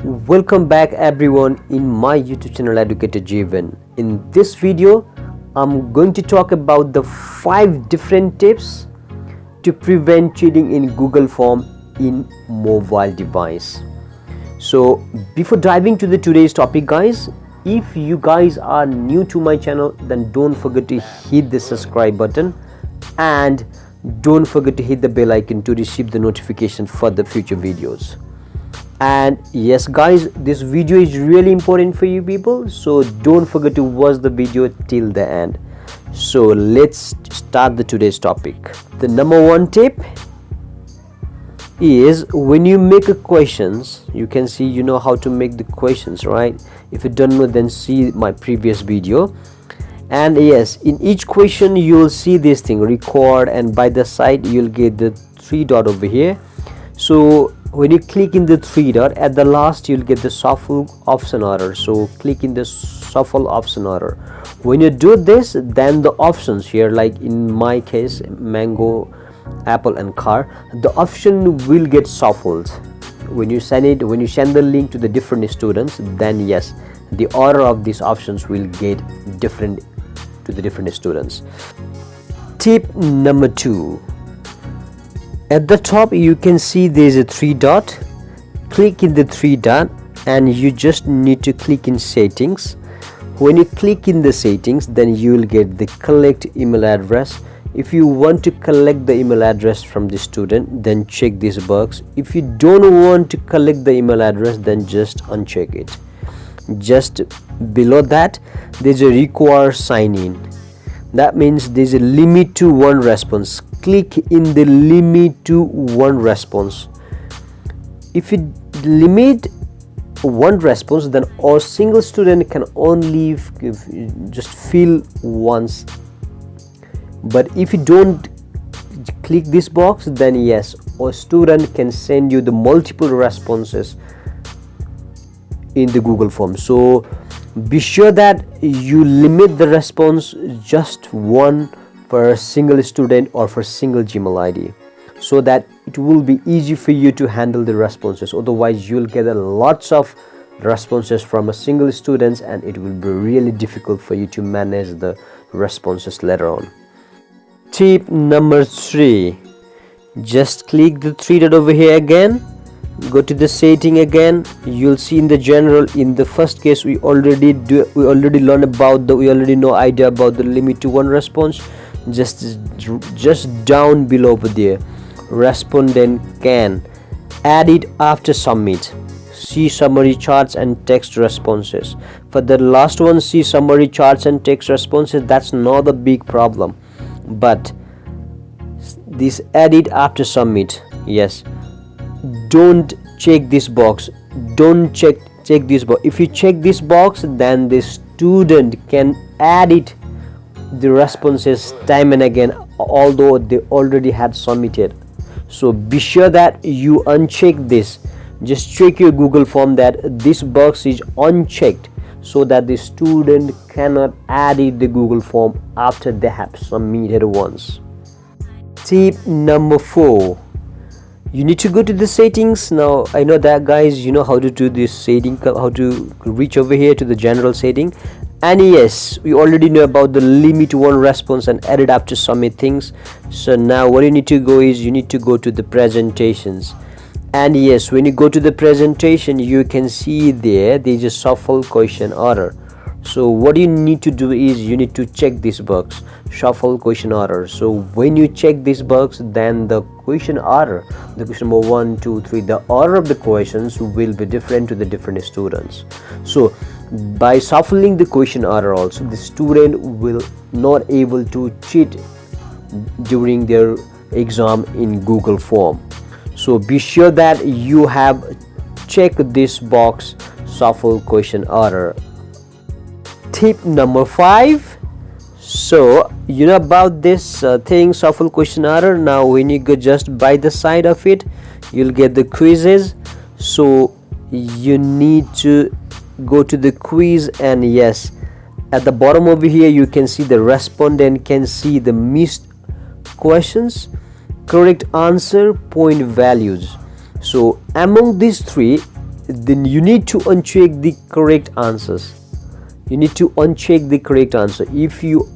Welcome back everyone in my YouTube channel Educator Jeevan. In this video I'm going to talk about the 5 different tips to prevent cheating in Google Form in mobile device. So before diving to the today's topic guys, if you guys are new to my channel, then don't forget to hit the subscribe button and don't forget to hit the bell icon to receive the notification for the future videos. And yes guys, this video is really important for you people, so don't forget to watch the video till the end. So let's start the today's topic. The number 1 tip is, when you make a questions, you can see you know how to make the questions, right? If you don't know, then see my previous video. And yes, in each question you'll see this thing record, and by the side you'll get the 3 dot over here. So when you click in the 3 dot, at the last you'll get the shuffle option order. So click in the shuffle option order. When you do this, then the options here, like in my case mango, apple and car, the option will get shuffled. When you send the link to the different students, then yes, the order of these options will get different to the different students. Tip number 2, at the top you can see there's a 3 dot. Click in the 3 dot and you just need to click in settings. When you click in the settings, then you will get the collect email address. If you want to collect the email address from the student, then check this box. If you don't want to collect the email address, then just uncheck it. Just below that there's a require sign in. That means there's a limit to 1 response. Click in the limit to 1 response. If you limit 1 response, then a single student can only just fill once. But if you don't click this box, then yes, a student can send you the multiple responses in the Google Form. So be sure that you limit the response just 1 for a single student or for single Gmail ID, so that it will be easy for you to handle the responses. Otherwise you'll get a lots of responses from a single student and it will be really difficult for you to manage the responses later on. Tip number 3, just click the 3 dot over here again. Go to the setting again. You'll see in the general, in the first case we already learned about we already know idea about the limit to 1 response. Just down below over there, respondent can add it after submit. See summary charts and text responses. For the last one, see summary charts and text responses, that's not a big problem. But this edit after submit, yes, don't check this box. Don't check this box. If you check this box, then the student can edit the responses time and again, although they already had submitted. So be sure that you uncheck this. Just check your Google Form that this box is unchecked, so that the student cannot edit the Google Form after they have submitted once. Tip number 4, you need to go to the settings. Now I know that guys, you know how to do this setting, how to reach over here to the general setting. And yes, we already know about the limit 1 response and edit after submit things. So now what you need to go is, you need to go to the presentations. And yes, when you go to the presentation, you can see there's a shuffle question order. So what you need to do is, you need to check this box, shuffle question order. So when you check this box, then the question order, the question number 1, 2, 3, the order of the questions will be different to the different students. So by shuffling the question order also, the student will not able to cheat during their exam in Google Form. So be sure that you have checked this box, shuffle question order. Tip number 5, so you know about this thing, shuffle question order. Now when you go just by the side of it, you'll get the quizzes. So you need to go to the quiz, and yes, at the bottom over here you can see the respondent can see the missed questions, correct answer, point values. So among these 3, then you need to uncheck the correct answers. You need to uncheck the correct answer. If you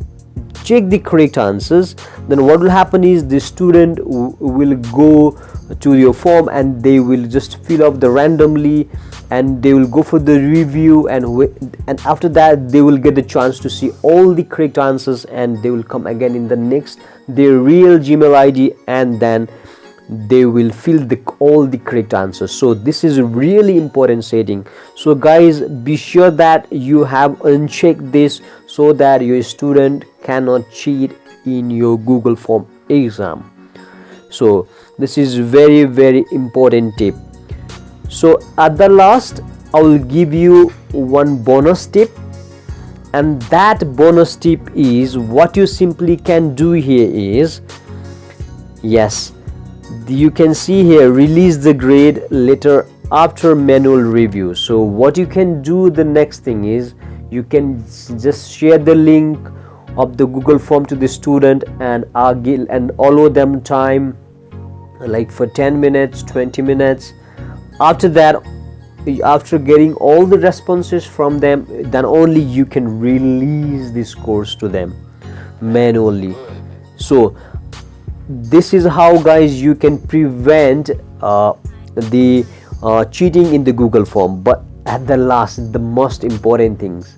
check the correct answers, then what will happen is the student will go to your form and they will just fill up the randomly, and they will go for the review, and after that they will get the chance to see all the correct answers, and they will come again in the next their real Gmail ID, and then they will fill all the correct answers. So this is a really important setting. So guys, be sure that you have unchecked this so that your student cannot cheat in your Google Form exam. So this is very important tip. So at the last, I will give you one bonus tip, and that bonus tip is what you simply can do here is, yes, you can see here, release the grade later after manual review. So what you can do, the next thing is, you can just share the link of the Google Form to the student and allow them time like for 10 minutes, 20 minutes. After that, after getting all the responses from them, then only you can release this course to them manually. So this is how guys you can prevent the cheating in the Google Form. But at the last, the most important things,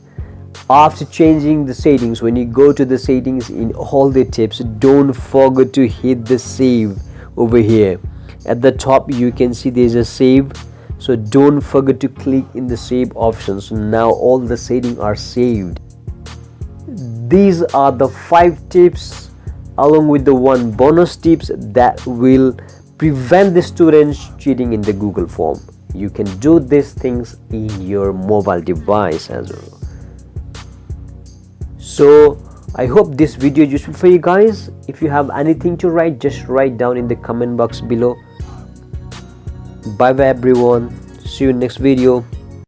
after changing the settings, when you go to the settings in all the tips, don't forget to hit the save over here. At the top you can see there's a save, so don't forget to click in the save option. So now all the settings are saved. These are the 5 tips along with the one bonus tips that will prevent the students cheating in the Google Form. You can do these things in your mobile device as well. So I hope this video is useful for you guys. If you have anything to write, just write down in the comment box below. Bye bye everyone, see you in next video.